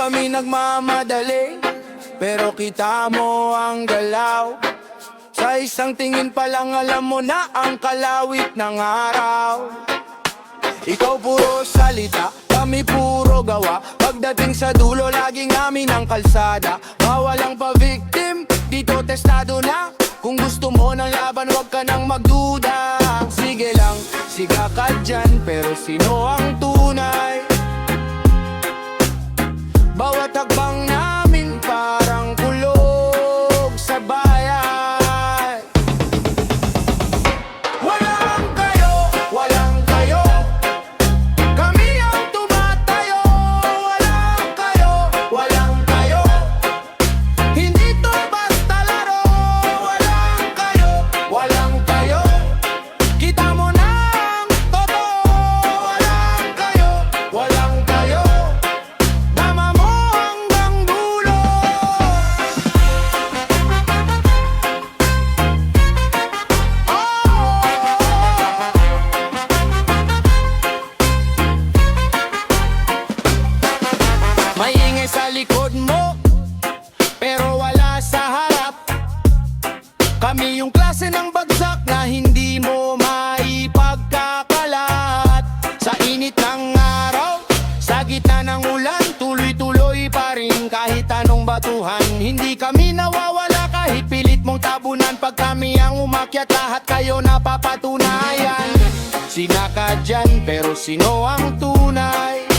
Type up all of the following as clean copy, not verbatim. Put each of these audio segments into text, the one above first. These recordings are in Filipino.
kami nagmamadali, pero kita mo ang galaw. Sa isang tingin pa lang alam mo na ang kalawit ng araw. Ikaw puro salita, kami puro gawa. Pagdating sa dulo, laging amin ang kalsada. Bawal ang pa-victim, dito testado na. Kung gusto mo ng laban, huwag ka nang magduda. Sige lang, siga ka dyan, pero sino ang tunay? Bawat hakbang namin parang kulog sa bayan. Walang kayo, walang kayo, kami ang tumatayo. Walang kayo, walang kayo, hindi to basta laro. Walang kayo, walang kayo, kita mo na ang totoo. Walang kayo, walang kayo, tama mo hanggang dulo. May ingay sa likod mo, pero wala sa harap. Kami yung klase ng bagsak na hindi mo maipagkakalat. Sa init ng araw, sa gitna ng ulan, tuloy-tuloy pa rin kahit anong batuhan. Hindi kami nawawala kahit pilit mong tabunan. Pag kami ang umakyat, lahat kayo napapatunayan. Sinaka dyan, pero sino ang tunay?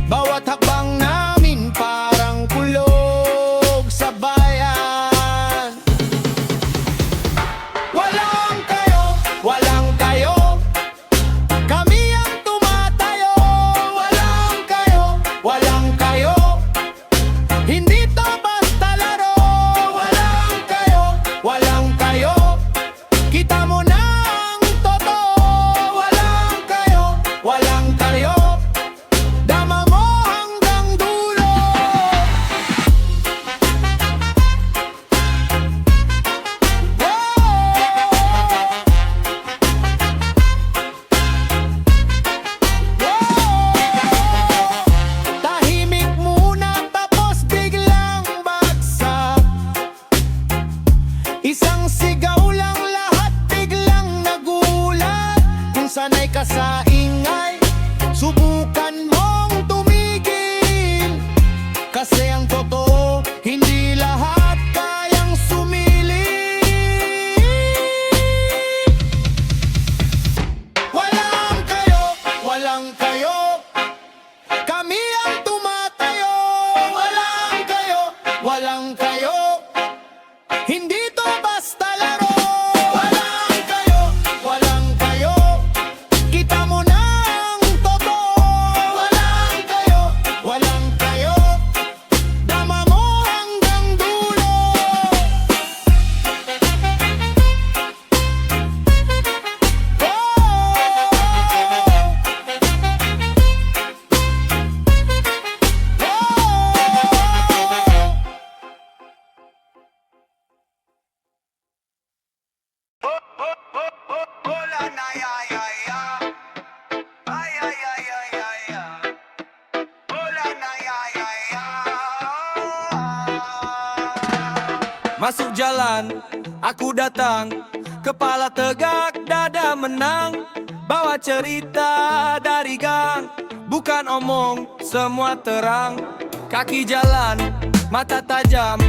Bawat hakbang namin parang kulog sa bayan. Walang kayo, walang kayo, kami ang tumatayo. Walang kayo, walang kayo, hindi to basta laro. Walang kayo, walang kayo, kita mo na ang totoo. Walang kayo, walang kayo, dama mo hanggang dulo. Tahimik muna tapos biglang bagsak. Isang sigaw lang, lahat biglang nagulat. Kung sanay ka sa ingay, subukan mong tumigil. Kasi ang totoo, hindi lahat kayang sumilip. Walang kayo, walang kayo, kami ang tumatayo. Walang kayo, walang kayo, hindi to basta laro. Walang kayo, walang kayo, kita mo na ang totoo. Walang kayo, walang kayo, dama mo hanggang dulo. Hola na ya ya ya, ay ay ay ay ay ya. Hola na ya ya ya. Masuk jalan, aku datang, kepala tegak, dada menang. Bawa cerita dari gang, bukan omong, semua terang. Kaki jalan, mata tajam,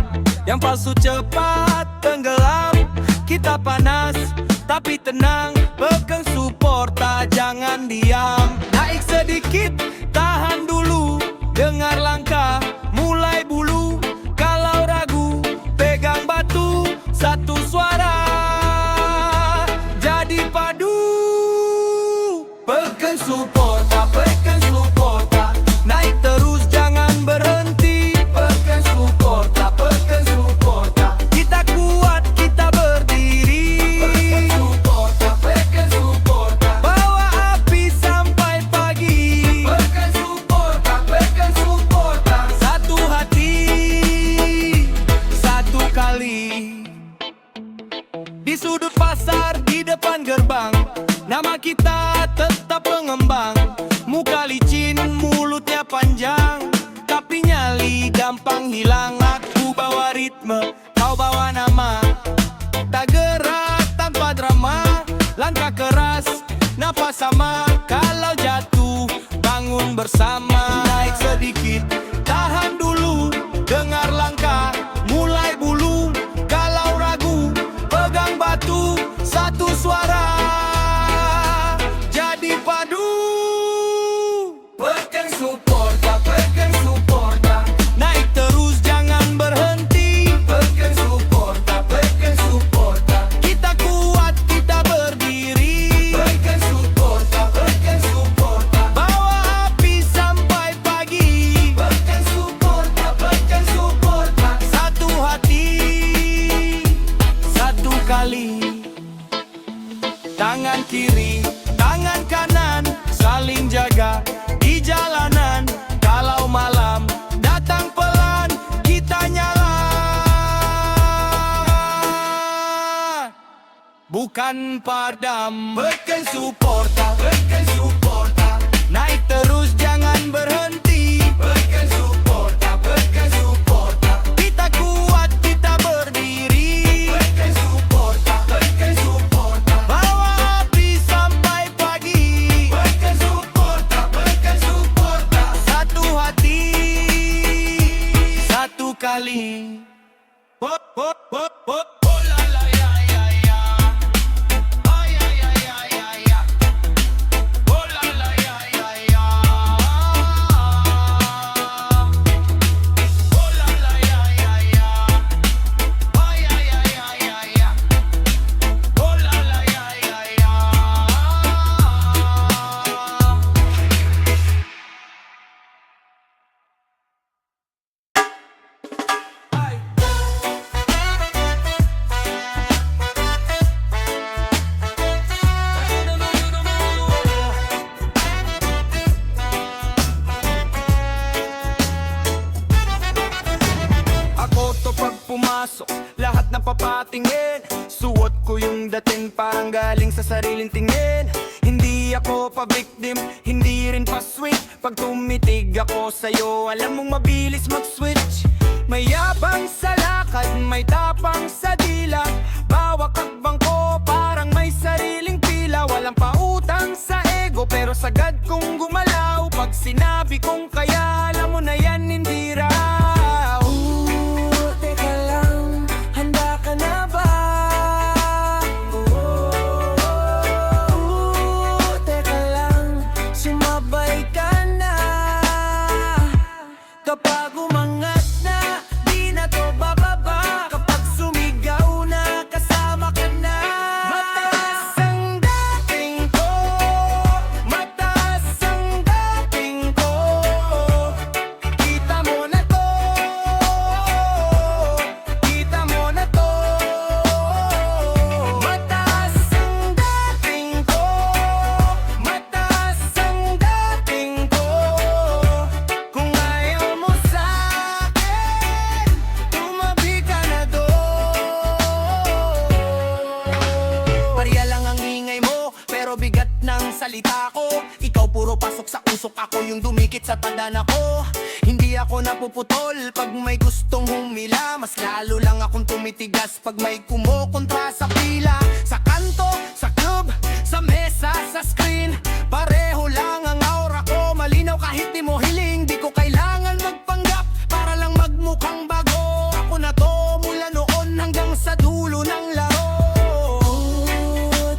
yang palsu cepat tenggelam. Kita panas, tapi tenang, pegang supporta, jangan diam. Naik sedikit, tahan dulu, dengar langkah, mulai bulu. Kalau ragu, pegang batu, satu suara, jadi padu. Pegang supporta, naik terus jangan berhenti. Pegang supporta, kita kuat, kita berdiri. Pegang supporta, bawa api sampai pagi. Pegang supporta, satu hati, satu kali. Di sudut pasar, di depan gerbang, nama kita tetap mengembang. panghilang at ubawa ritme, kau bawa nama. Tak gerak tanpa drama, langkah keras, napas sama. Kalau jatuh, bangun bersama. Naik sedikit, tahan dulu, dengar langkah, mulai bulu. Kalau ragu, pegang batu, satu suara jadi padu. Pegang suporta, pegang suporta. Naik terus jangan berhenti. Pegang suporta, pegang suporta. Kita kuat, kita berdiri. Pegang suporta, pegang suporta. Bawa api sampai pagi. Pegang suporta, pegang suporta. Satu hati, satu kali. Tangan kiri, tangan kanan, saling jaga di jalanan. Kalau malam datang pelan, kita nyala. Bukan padam. Pegang suporta, pegang suporta. Naik terus jangan berhenti. Pegang suporta, pegang suporta. Kita kuat, kita berdiri. Pegang suporta, pegang suporta. Bawa api sampai pagi. Pegang suporta, pegang suporta. Satu hati, satu kali. Oh, oh, oh, oh, oh, la, la, ya, ya, ya. Oh, ya, ya, ya, ya, ya. Oh, la, la, ya, ya, ya. Oh, la, la, ya, ya, ya. Oh, ya, ya, ya, ya, ya. Oh, la, la, ya, ya, ya. Ako to pag pumasok, lahat na papatingin. Suot ko yung dating parang galing sa sariling tingin. Hindi ako pa-victim, hindi rin pa-sweet. Pag tumitig ako sa'yo, alam mong mabilis mag-switch. May yabang sa lakad, may tapang sa dila. Bawat hakbang ko parang may sariling pila. Walang pautang sa ego pero sagad kong gumalaw. Pag sinabi kong kaya, alam mo na yan hindi raw. Teka lang, handa ka na ba? Teka lang, sumabay ka na. Kapag umangat na, di na to bababa. Kapag sumigaw na, kasama ka na. Mataas ang dating ko, mataas ang dating ko. Kita mo na to, kita mo na to. Mataas ang dating ko, mataas ang dating ko. Kung ayaw mo sa'kin, tumabi ka na doon. Pariya lang ang ingay mo, pero bigat ng salita ko. Ikaw puro pasok sa usok, ako yung dumikit sa tandaan ako. Hindi ako napuputol pag may gustong humila. Mas lalo lang akong tumitigas pag may kumukontra sa pila. Sa kanto, sa club, sa mesa, sa screen, pareho lang ang aura ko. Malinaw kahit di mo hiling, di ko kailangan magpanggap para lang magmukhang bago. Ako na to mula noon hanggang sa dulo ng laro.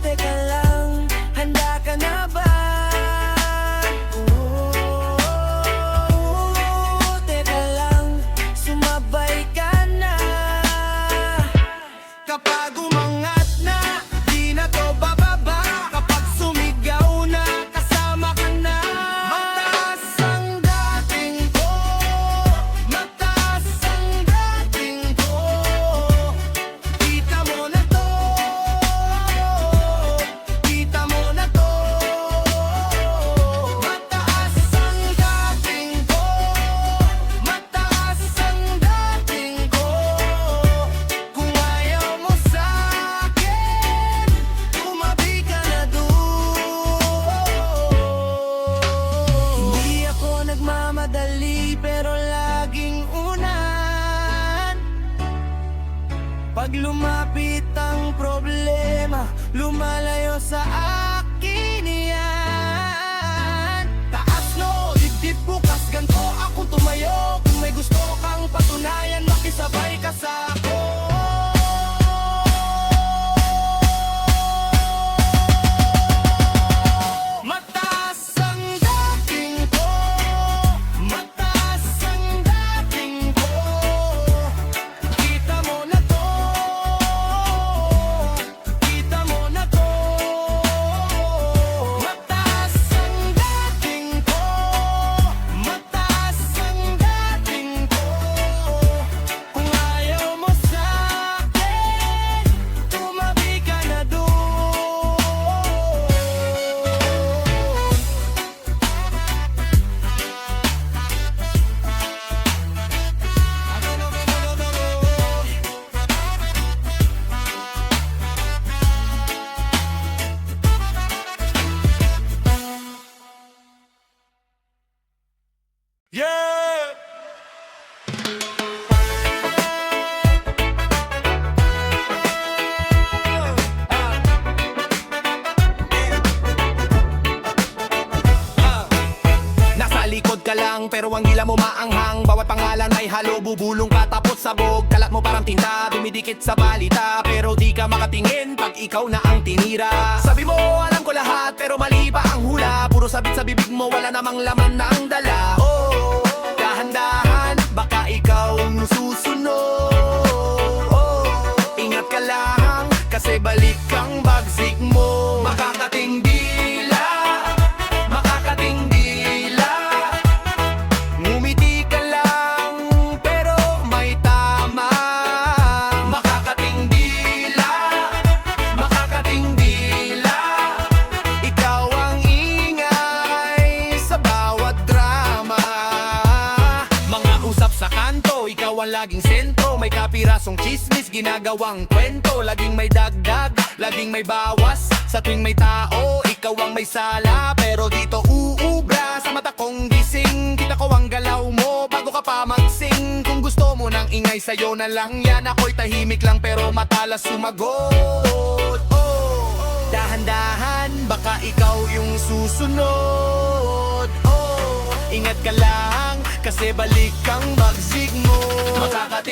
Teka lang, handa ka na ba? Teka lang, sumabay ka na. Kapag umangat na, di na to bababa. Kapag sumigaw na, Pag lumapit ang problema, lumalayo sa akin yan. Taas no, dibdib bukas, ganto ako tumayo. Kung may gusto kang patunayan, makisabay ka sa ako. Mataas ang dating ko, mataas ang dating ko. Kita mo na to, kita mo na to. Mataas ang dating ko, mataas ang dating ko. Kung ayaw mo sa akin, tumabi ka na doon. Yeah! Nasa likod ka lang pero ang dila mo maanghang. Bawat pangalan may halo, bubulong ka tapos sabog. Kalat mo parang tinta, dumidikit sa balita. Pero di ka makatingin pag ikaw na ang tinira. Sabi mo alam ko lahat pero mali pa ang hula. Puro sabit sa bibig mo, wala namang laman na ang dala. Oh, dahan-dahan, baka ikaw ang susunod. Oh, ingat ka lang kasi balik kang bagsik mo. Makakating dila, makakating dila. Ngumiti ka lang pero may tama. Makakating dila, makakating dila. Ikaw ang ingay sa bawat drama. Mga usap sa kanto, ikaw ang laging sentro. May kapirasong chismis, ginagawang kwento. Laging may dagdag, laging may bawas. Sa tuwing may tao, ikaw ang may sala. Pero dito uubra sa mata kong gising. Kita ko ang galaw mo bago ka pa magsing. Kung gusto mo ng ingay, sa'yo na lang yan. Ako'y tahimik lang pero matalas sumagot. Oh, dahan-dahan, baka ikaw yung susunod. Oh, ingat ka lang kasi balik kang bagsik mo. Makakating